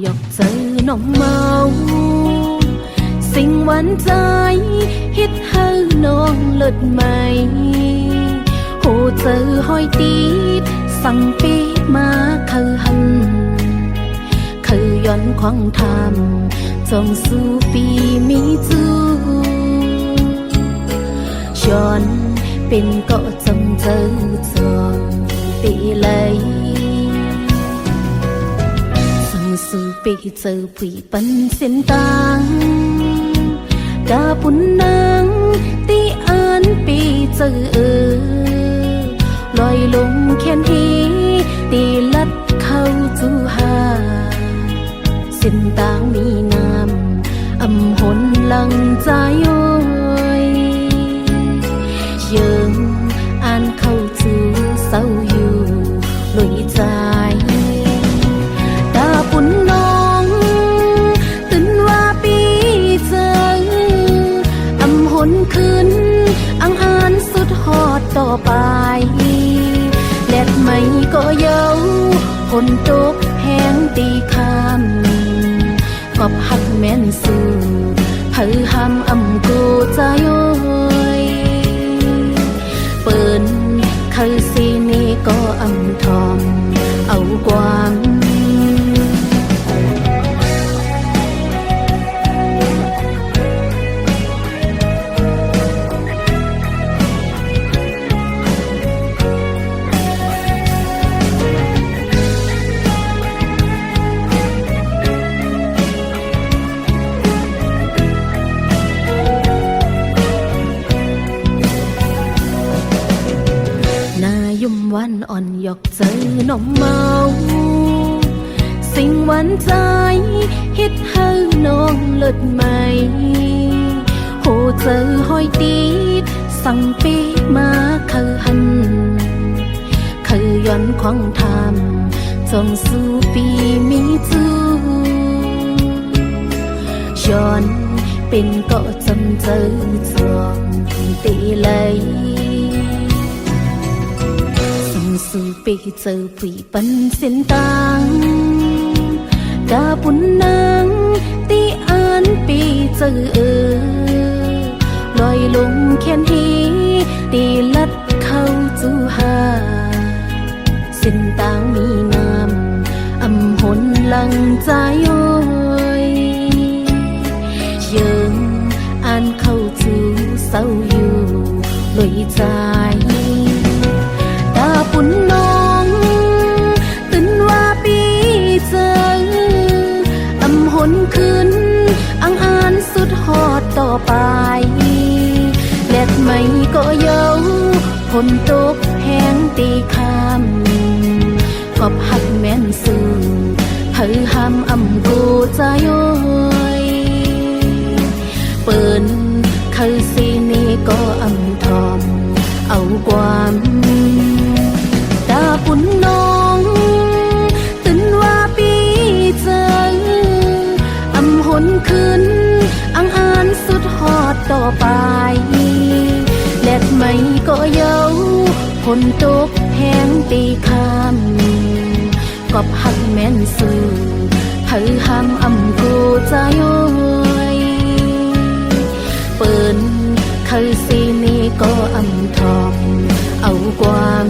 ยกเจอน้องเมาสิ่งหวานใจฮิตให้น้องเลิศไหมโหเจอหอยตีดสั่งปีมาคือหันคือย้อนควางทำจงสู้ปีมีจูย้อนเป็นก็จำเจอจองปีเลยสั่งสู้ปีเจอผีปันเส้นตางกาปุ่นนางตีอ่านปีเจอลอยลงแค้นฮีตีลัดเข้าจูหาเส้นตางมีน้ำอำหนลังใจโอยยังอ่านเข้าจูเศร้าอยู่ลอยใจตาปุ่นน้องตื่นว่าปีเจออำหนขึ้นอังอ่านสุดหอดต่อไปแลดไม่ก็เย้าฝนตกแห้งตีคำกอบหักแม่นสู่เผยห้ำอำกูใจโอยเปิ่นคือสีนี้ก็อำทอมเอาความวันอ่อนยกเจอน้องเมาสิ่งหวานใจฮิตให้น้องเลิศไหมโหเจอหอยตีดสั่งปีมาคือหันคือย้อนควางทำจงสู้ปีมีจูย้อนเป็นก็จำเจอจองตีเลยสู่ปีเจอผีปันเส้นตางกาปุ่นนางตีอ่านปีเจอลอยลงแค้นฮีตีลัดเข้าจูหาเส้นตางมีน้ำอำหนลังใจโอยยังอ่านเข้าจูเศร้าอยู่ลอยใจตาปุ่นน้องตื่นว่าปีเจออำหนขึ้นอังอ่านสุดหอดต่อไปแลดไม่ก็เย้าฝนตกแห้งตีคำกอบหักแม่นสู่เผยห้ำอำกูใจโอยเปิ่นคือสีนี้ก็อำทอมเอาความตาปุ่นน้องตื่นว่าปีเจออำหนขึ้นอังอ่านสุดหอดต่อไปแลดไม่ก็เย้าฝนตกแห้งตีคำกอบหักแม่นสู่เผยห้ำอำกูใจโอยเปิ่นคือสีนี้ก็อำทอมเอาความ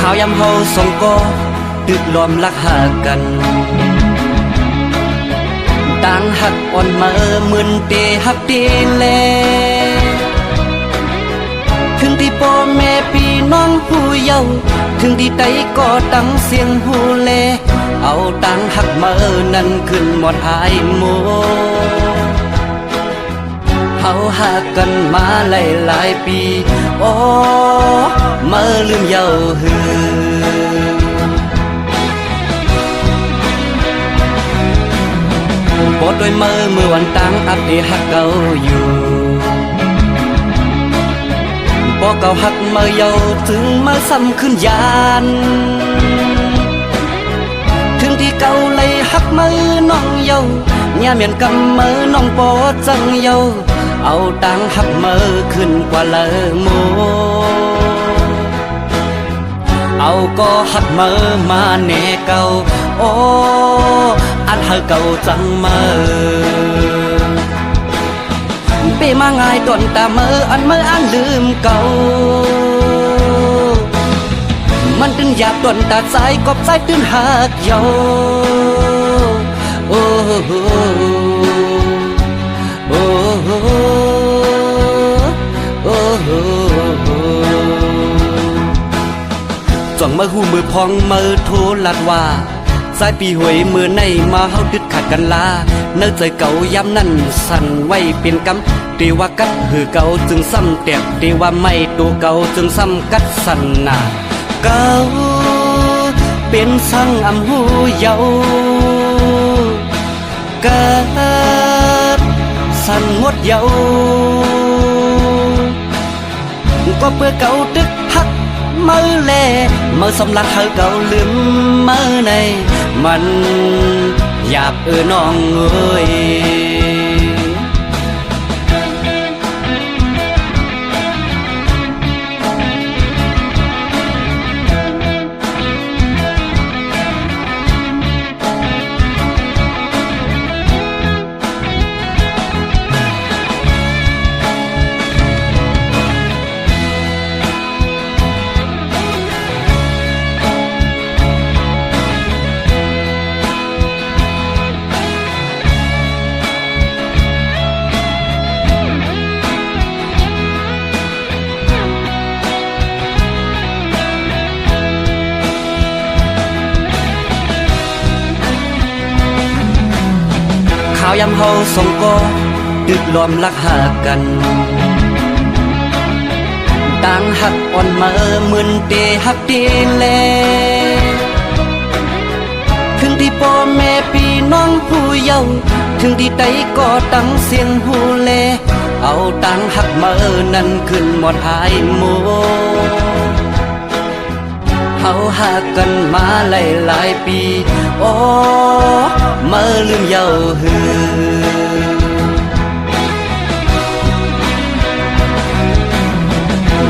ข่าวยำโฮส่งโก ตึกล้อมลักหากันต่างหักอ่อนเมื่อมึนเตฮับเตแลถึงที่พ่อแม่พี่น้องผู้เยาว์ถึงที่ใดก็ตั้งเสียงฮูแลเอาต่างหักเมื่อนั้นขึ้นหมดหายโมเฮาหากันมาหลายปีโอ้เมื่อลืมเยาว์หือปอดด้วยเมื่อวันต่างอัปเดตหักเก่าอยู่ปอเก่าหักเมื่อเยาว์ถึงมาซ้ำขึ้นยานถึงที่เก่าเลยหักมือน้องเยาเนี่ยเมียนกำมือน้องปอจังเยาเอาตังหักมือขึ้นกว่าเลอโมเอาก็หักมือมาแน่เก่าโอ้อันหักเก่าจังมือเปมาง่ายต้นตามืออันมืออันลืมเก่ามันตึงหยาบต้นตาสายกบสายตื้นหักเยาโอ้โหโอ้โหโอ้โหจ้องมือหูมือพองมือโทรลัดว่าสายปีหวยมือในมาเฮาดึดขาดกันลาเนื้อใจเก่าย้ำนั่นสั่นไว้เป็นกำตีว่ากัดหือเก่าจึงซ้ำแตกตีว่าไม่ตัวเก่าจึงซ้ำกัดสั่นนาเก่าเป็นสั่งอำหูเยาเกิดสั่นงดเยาก็เพื่อเก่าตึกพักมือแลมือสำลักเฮาเก่าลืมมือในมันหยาบน้องเอ้ยข่าวยำเฮาส่งก็ตึกล้อมลักหากันต่างหักอ่อนเมื่อมึนเตฮับเตแลถึงที่พ่อแม่พี่น้องผู้เยาว์ถึงที่ใดก็ตั้งเสียงฮูแลเอาต่างหักเมื่อนั้นขึ้นหมดหายโมเฮาหากันมาหลายปีโอ้เมื่อลืมเยาว์หือ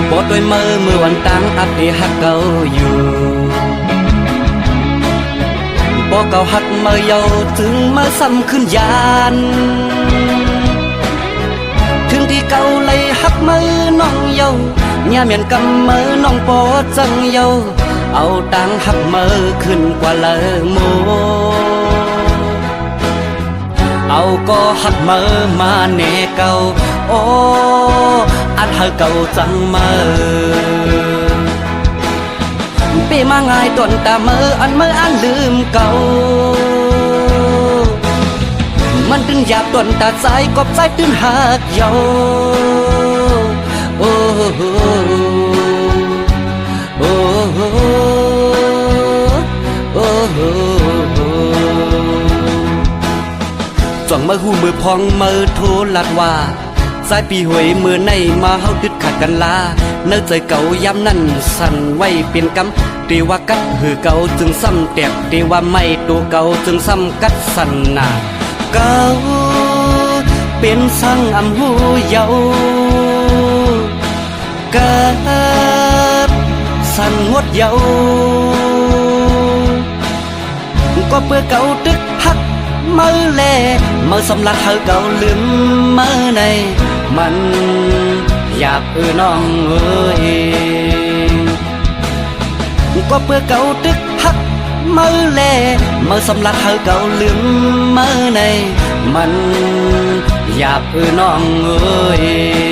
ปอดด้วยเมื่อวันต่างอัปเดตหักเก่าอยู่ปอเก่าหักเมื่อเยาว์ถึงมาซ้ำขึ้นยานถึงที่เก่าเลยหักมือน้องเยาเนี่ยเมียนกำมือน้องปอจังเยาเอาตังหักมือขึ้นกว่าเลอโมเอาก็หักมือมาแน่เก่าโอ้อันหักเก่าจังมือเปมาง่ายต้นตามืออันมืออันลืมเก่ามันตึงหยาบต้นตาสายกบสายตื้นหักเยาโอ้โหโอ้โหโอ้โหจ้องมือหูมือพองมือโทรลัดว่าสายปีหวยมือในมาเฮาดึดขาดกันลาเนื้อใจเก่าย้ำนั่นสั่นไว้เป็นกำตีว่ากัดหือเก่าจึงซ้ำแตกตีว่าไม่ตัวเก่าจึงซ้ำกัดสั่นนาเก่าเป็นสั่งอำหูเยาเกิดสั่นงดเยาก็เพื่อเก่าตึกพักมือแลมือสำลักเฮาเก่าลืมมือในมันอยากน้องเอ้ยก็เพื่อเก่าตึกพัก mơ lệ mơ xâm lát hơi cậu lưỡng mơ này mình dạp non ơi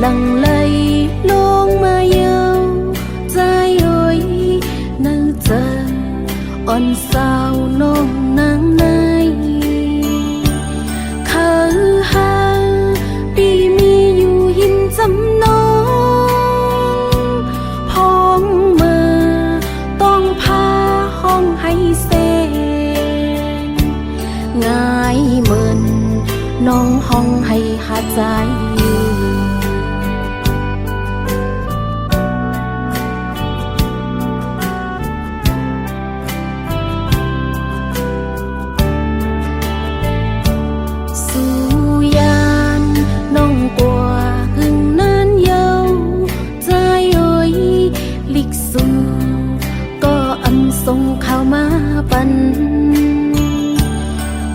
lặng lay luôn mà yêu trái ơi nắng trời on sao nông nắng nay khờ haปีมีอยู่หินจำนองพองมือต้องพาห้องให้เซนง่ายเหมือนน้องห้องให้หาใจส่งข่าวมาปัน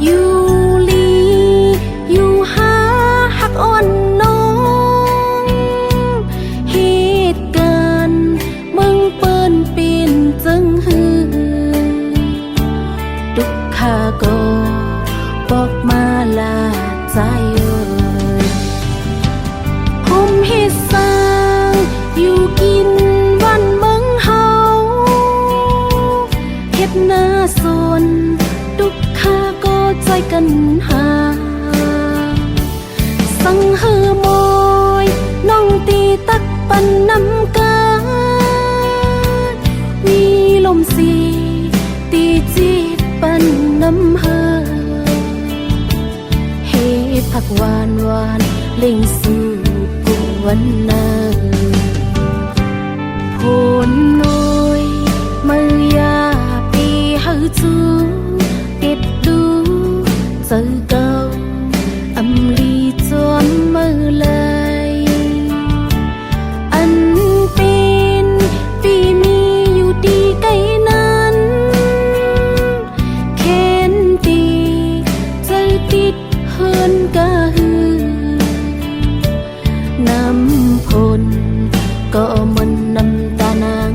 อยู่ลีอยู่หาหักอ่อนน้องเหตุการณ์มึงเปิ้นเป็นจังหือดุกข้าก็บอกมาลาใจเอ่ยผมเหตุสร้างอยู่กินวันเมืองเฮาหน้าสวนดุกข้าก็ใจกันหาสังเหือมอยน้องตีตักปันน้ำกามีลมสีตีจีดปันน้ำเฮอเฮผักหวานหวานเล่งสู่กุวันนาโพนน้อยมือยาchú tiết đu giờ câu âm ly cho mơ lời anh bên vì miอยู่ดีใกล้นั้นแค้นตีใจติดเฮินกะฮือน้ำพลก็มันน้ำตานาง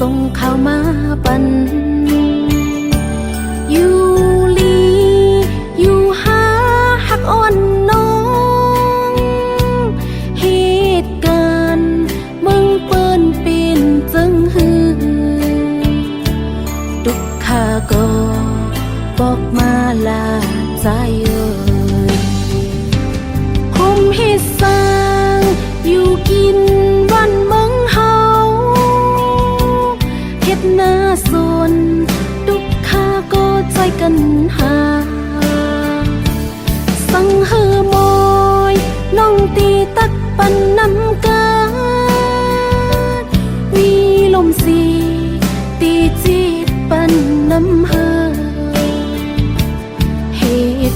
ส่งข่าวมาปันอยู่ลีอยู่หาหักอ่อนน้องเหตุการณ์มึงเปิ้นเป็นจังหือดุกข้าก็บอกมาลาใจเอ่ยผมเหตุสร้างอยู่กินวันเมืองเฮาหน้าสวนดุกข้าก็ใจกันหาสังเหือมอยน้องตีตักปันน้ำกามีลมสีตีจีดปันน้ำเฮอเฮ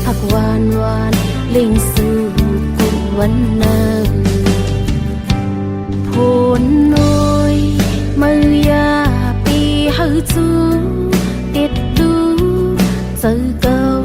ผักหวานหวานเล่งสู่กุวันนาโพนน้อยมือยาchú tiết đu giờ câu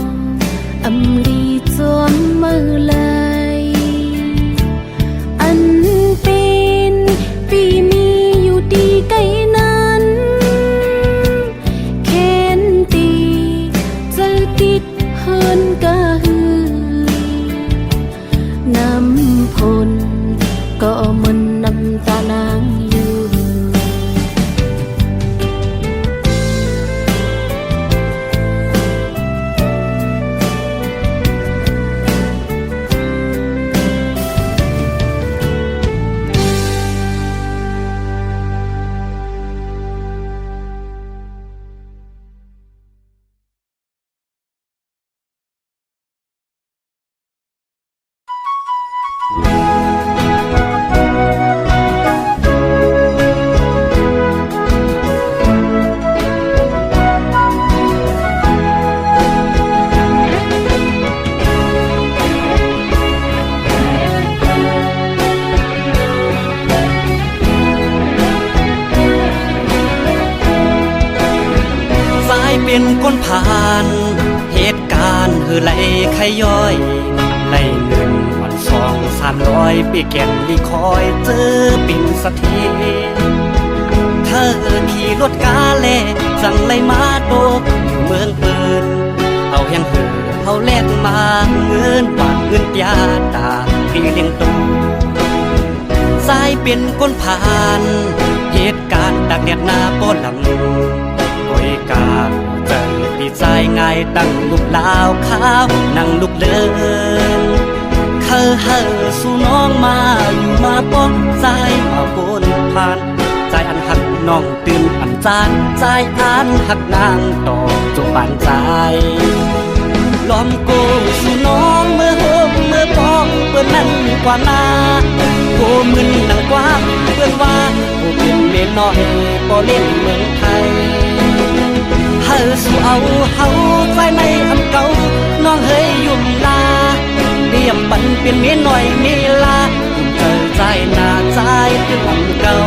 เป็นคนผ่านเหตุการณ์หือไหลขย้อยไหลเงินวัน200-300ปีแก่นลีคอยเจอปิ่นสถีเธอขี่รถกาแลสั่งไหลมาโตกอยู่เมืองเปินเอาแห่งหือเอาแลกมาเงินบาทเงินยาตาพี่เลี้ยงตูสายเป็นคนผ่านเหตุการณ์ดักแดดหน้าป้อนหลังโอยกาเจอดีใจง่ายตั้งลูกลาวขาวนั่งลูกเลินเฮอสู่น้องมาอยู่มาป้องใจมาบนผ่านใจอันหักน้องตื่นอันจานใจอันหักนางต่อจงปานใจล้อมโกสู่น้องเมื่อโฮมเมื่อป้องเปิ้นนั้นกว่านาโกมึนนังกว้างเปิ้นว่าโกเป็นเมียน้อยบ่เล่นเมืองไทยเฮาสู่เอาเฮาใจในอำเก่าน้องเฮยยุ่มลาเรียมปันเป็นเมียน้อยมีลายุ่มเจอใจหน้าใจถึงอำเก่า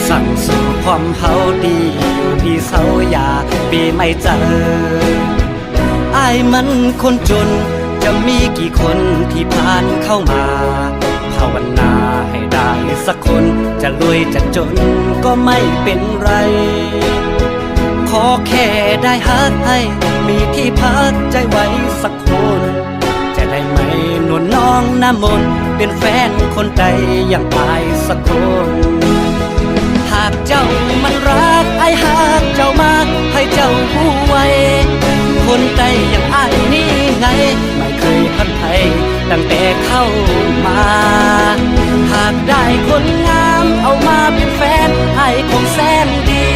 สั่งสู่ความเฮาดีอยู่ที่เสาอย่าปีไม่เจออายมันคนจนจะมีกี่คนที่ผ่านเข้ามาภาวนาให้ได้สักคนจะรวยจะจนก็ไม่เป็นไรขอแค่ได้ฮักให้มีที่พักใจไว้สักคนจะได้ไหมนวลน้องน้ำมนต์เป็นแฟนคนใดอย่างอายสักคนหากเจ้ามันรักไอ้หากเจ้ามากให้เจ้าผู้ไว้คนใดอย่างไอ้นี่ไงไม่เคยพันไทยตั้งแต่เข้ามาหากได้คนงามเอามาเป็นแฟนไอ้คงแสนดี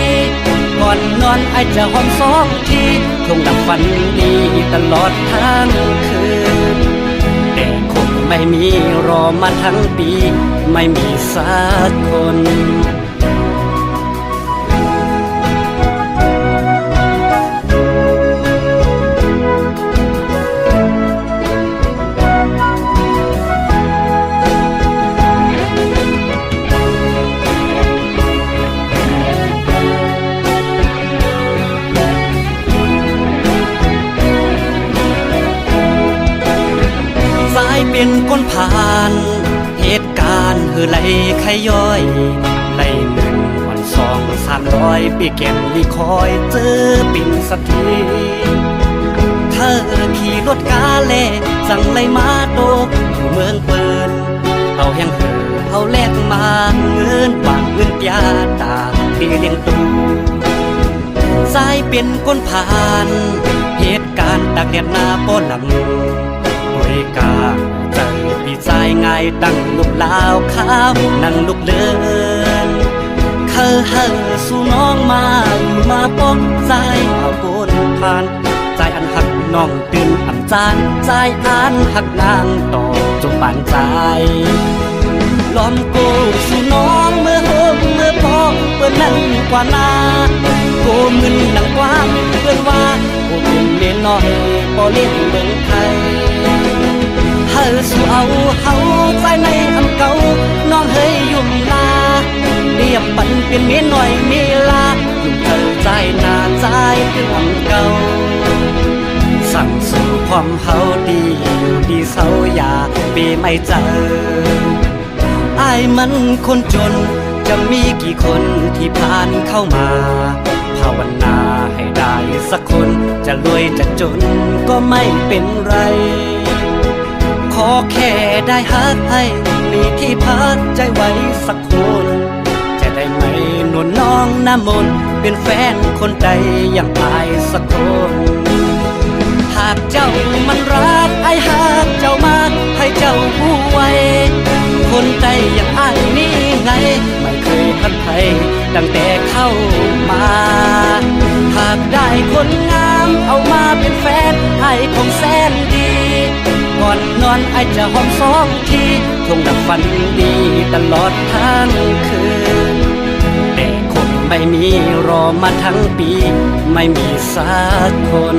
ก่อนนอนไอ้จะหอมสองทีคงดับฝันดีตลอดทั้งคืนแต่คงไม่มีรอมาทั้งปีไม่มีสักคนเป็นคนผ่านเหตุการณ์หือไหลขย้อยไหลเงินวัน200-300ปีแก่นลีคอยเจอปิ่นสถีเธอขี่รถกาแลสั่งไหลมาโตกอยู่เมืองเปินเอาแห่งหือเอาแลกมาเงินบาทเงินยาตาพี่เลี้ยงตูสายเป็นคนผ่านเหตุการณ์ดักแดดหน้าป้อนหลังโอยกาเจอดีใจง่ายตั้งลูกลาวขาวนั่งลูกเลินเฮอสู่น้องมาอยู่มาป้องใจมาบนผ่านใจอันหักน้องตื่นอันจานใจอันหักนางต่อจงปานใจล้อมโกสู่น้องเมื่อโฮมเมื่อป้องเปิ้นนั้นกว่านาโกมึนนังกว้างเปิ้นว่าโกเป็นเมียน้อยบ่เล่นเมืองไทยเฮาสู่เอาเฮาใจในอำเก่าน้องเฮยยุ่มลาเรียบปันเป็นเมียน้อยมีลายุ่มเธอใจหน้าใจถึงอำเก่าสั่งสู่ความเฮาดีอยู่ที่เสาอย่าปีไม่เจออายมันคนจนจะมีกี่คนที่ผ่านเข้ามาภาวนาให้ได้สักคนจะรวยจะจนก็ไม่เป็นไรขอแค่ได้ฮักให้มีที่พักใจไว้สักคนจะได้ไหมนวลน้องน้ำมนต์เป็นแฟนคนใดอย่างอายสักคนหากเจ้ามันรักไอ้หากเจ้ามากให้เจ้าผู้ไว้คนใดอย่างอายนี่ไงไม่เคยพันไทยตั้งแต่เข้ามาหากได้คนงามเอามาเป็นแฟนไอ้คงแสนดีก่อนนอน อนไอจะหอมสองทีคงดับฝันดีตลอดทั้งคืนแต่คงไม่มีรอมาทั้งปีไม่มีสักคน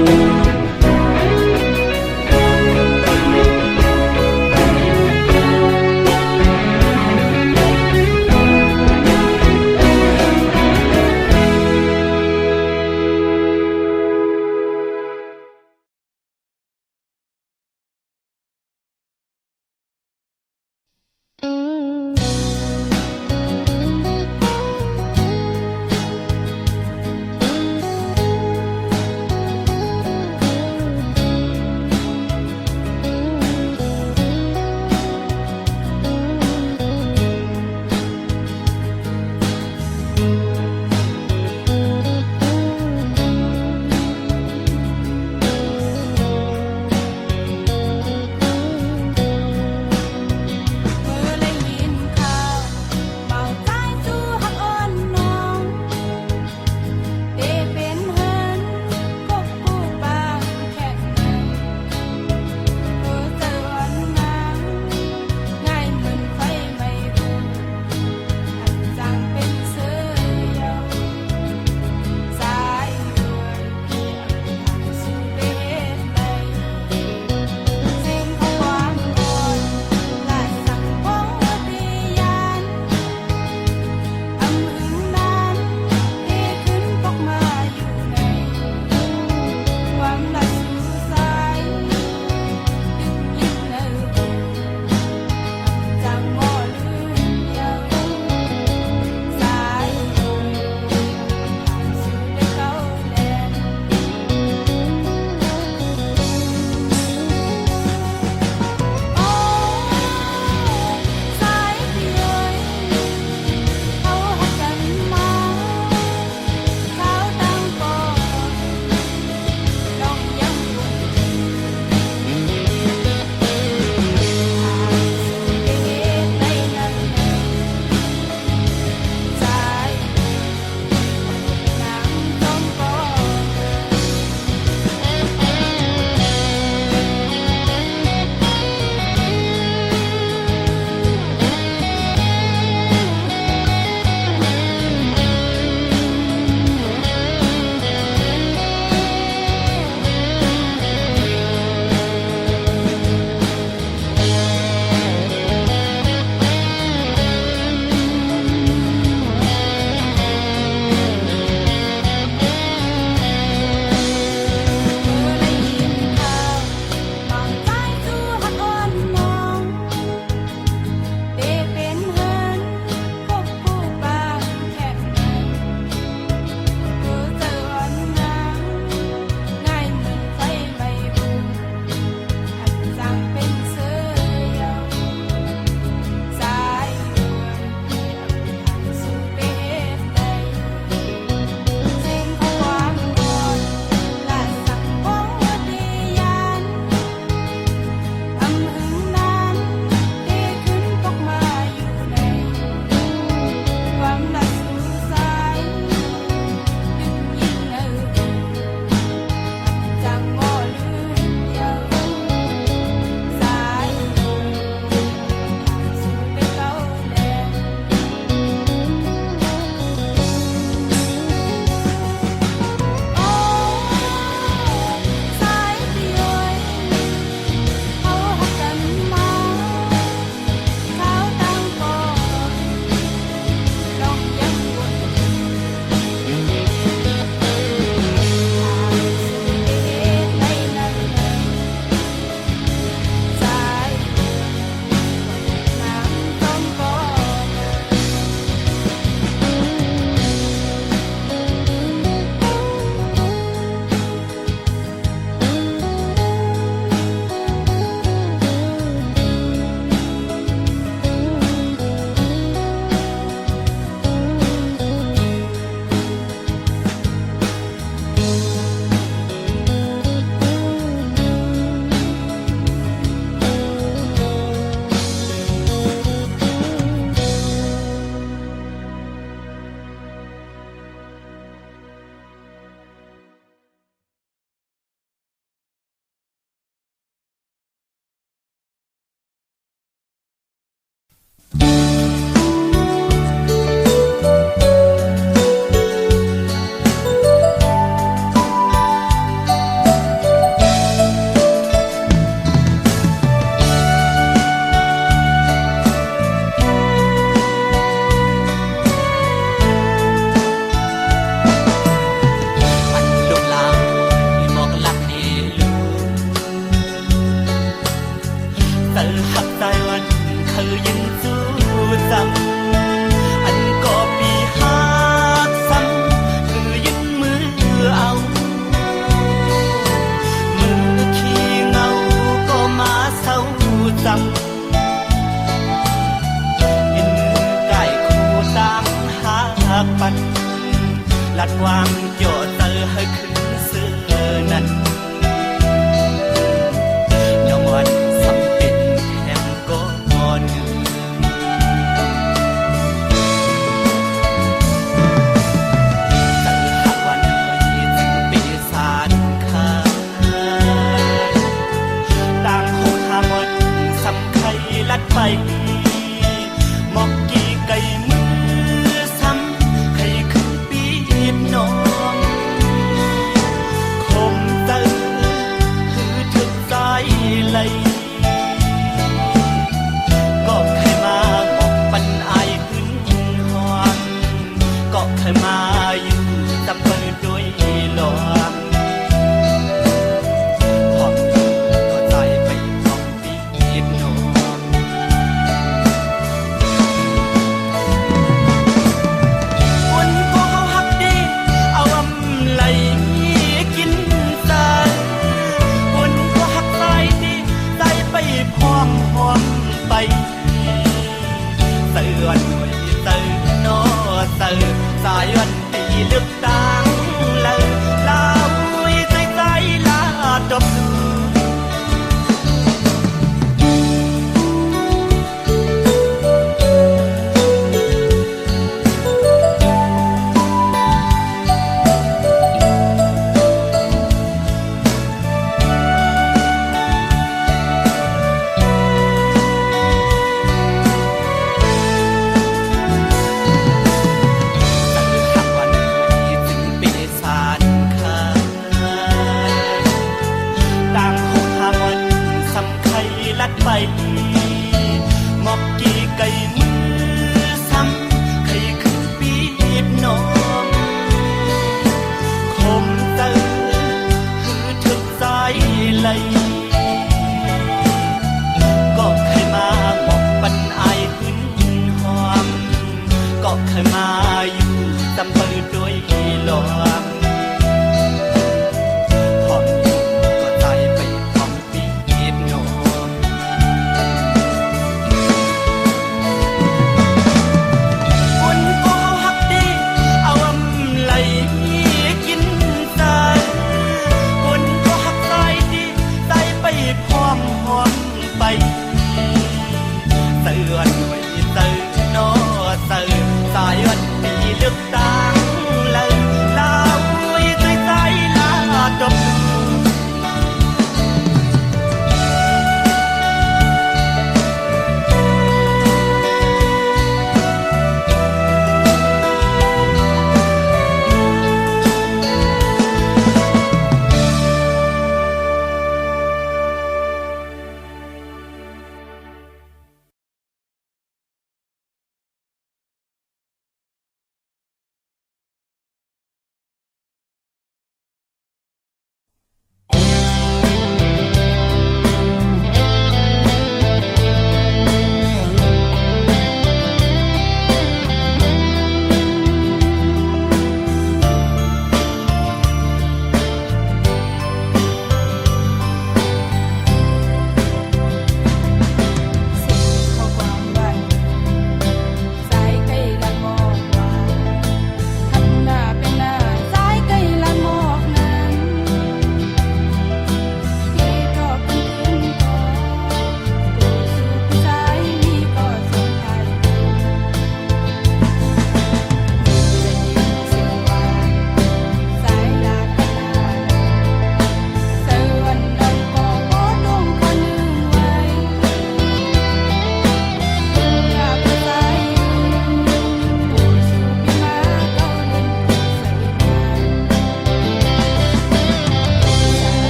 เลยก็เคยมาบอกปันอายขึ้นหอนก็เคยมาอยู่จำเปิดด้วยหลวงพร้อมก็ใจไปพร้อมปีดนอนคนก็เขาหักดีเอาอำไหลกินใจคนก็หักใจดีใจไปพร้อมไปเสือหน่วยเสือนอเสือสายวันตีเลือกตั้งเลยลาวใจลาดบดูลัดไปมอบกี่ไก่มือซ้ำใครขึ้นปีบน้องคมเตอคือถึกใจเลยก็เคยมาบอกปันอายขึ้นหอมก็เคยมาอยู่จำเปิดด้วยหลวงพร้อมไปเสือหน่วยเสือนอเสือสายวันปีเลือกตั้งเลยลาวใจลาดบดู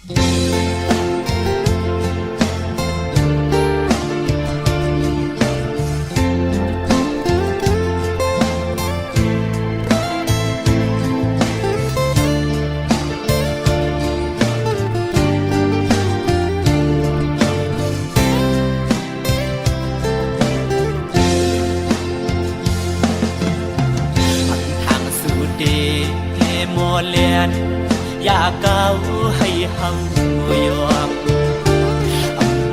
ทางสู่เดโมเลียนอยากเก้าให้เฮายอม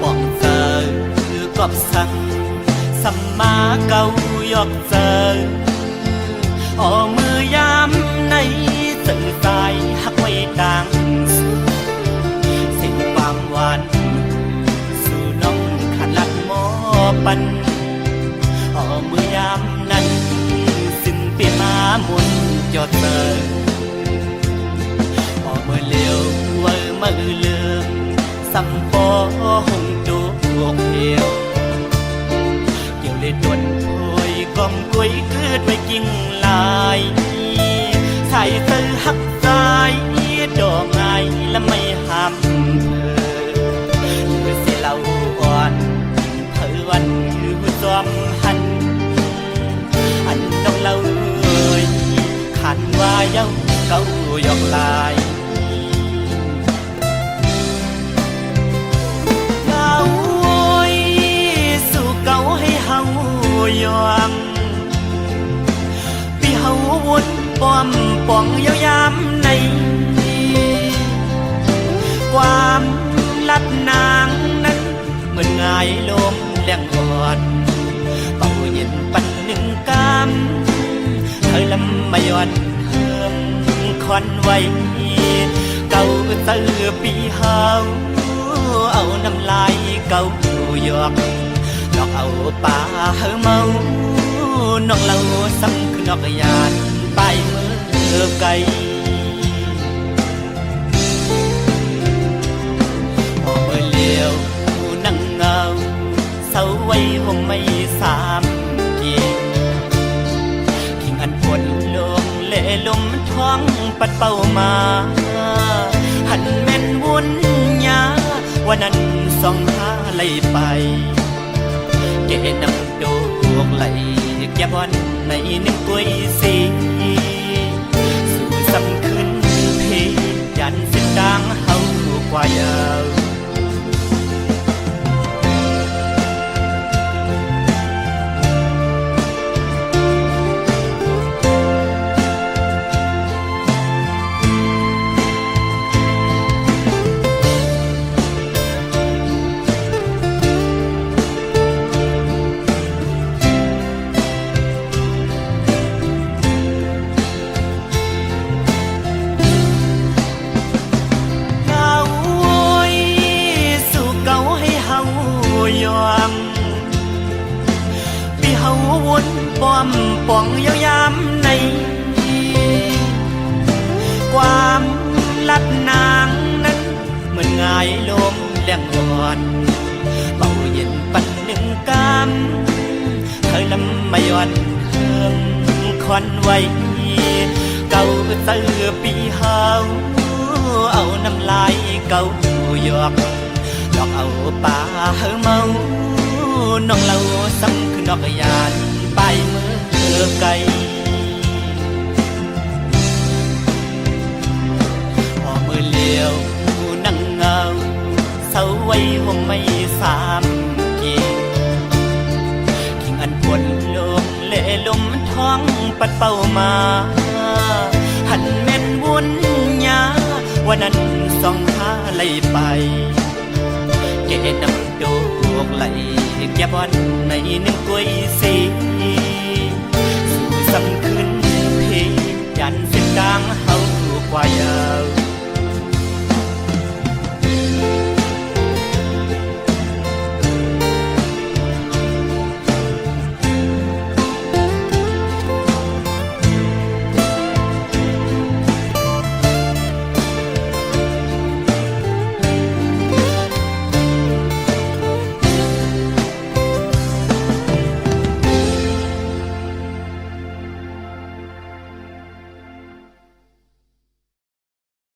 ป้องเจอกอบสั่งสัมมาเก้ายอกเจออมือยามในสื่อสายหักไว้ดังสิ่งความหวานสู่น้องขันลัดหมอปันมือยามนั้นสิ้นปีมามุนจอดเตอมือเลี้ยวเวอมือเลือมสัมปอหงดูอกเหี่ยวเกี่ยวเลยดวนถอยกอมกล้วยเกิดไว้กิ่งลายใส่เธอหักใจดอกไงและไม่ห้ามเธอเสียเหล่าอ่อนเธอวันคือจอมหันอันน้องเล่าขันว่าเย้าเก้ายอกลายเก้าสู่เก้าให้เฮายองปีเฮาวนป้อมป่องยาวยามในความลัดนางนั้นเหมือนง่ายลมแรงอ่อนเป่าเย็นปันหนึ่งกำเธอลำมาย้อนเฮิมควันไว้เก่าเตือปีเฮาเอาน้ำลายเก่าหยอกดอกเอาป่าเฮาเมาน้องเล่าซ้ำคือนอกยานไปเมื่อไกลพอเมื่อเลี้ยวนั่งเงาเศร้าไว้วงไม่สามเกียงทิ้งอันปวดลงเล่ลมท้องปัดเป่ามาหันแม่นวุ่นยาวันนั้นส่องหาไหลไปเกนำโดกไหลแก่บอนในหนึ่งกุ้ยสีสู่ซ้ำขึ้นเพยันสิ้นดังเฮากว่ายาวป้อมป่องยาวยามในความลัดนางนั้นเหมือนง่ายลมแรงอ่อนเป่าเย็นปันหนึ่งกำเคยลำมาย้อนเฮิมควันไว้เก่าเตือปีเฮาเอาน้ำลายเก่าหยอกดอกเอาป่าเฮาเมาน้องเล่าซ้ำคือนอกยานไปเมื่อไกลพอเมื่อเลี้ยวนั่งเงาเศร้าไว้วงไม่สามเกียงทิ้งอันปวดลมเล่ลมท้องปัดเป่ามาหันแม่นวุ่นยาวันนั้นส่องหาไหลไปเกนำโดกไหลแก่บอนในหนึ่งกุ้ยสีสู่ซ้ำขึ้น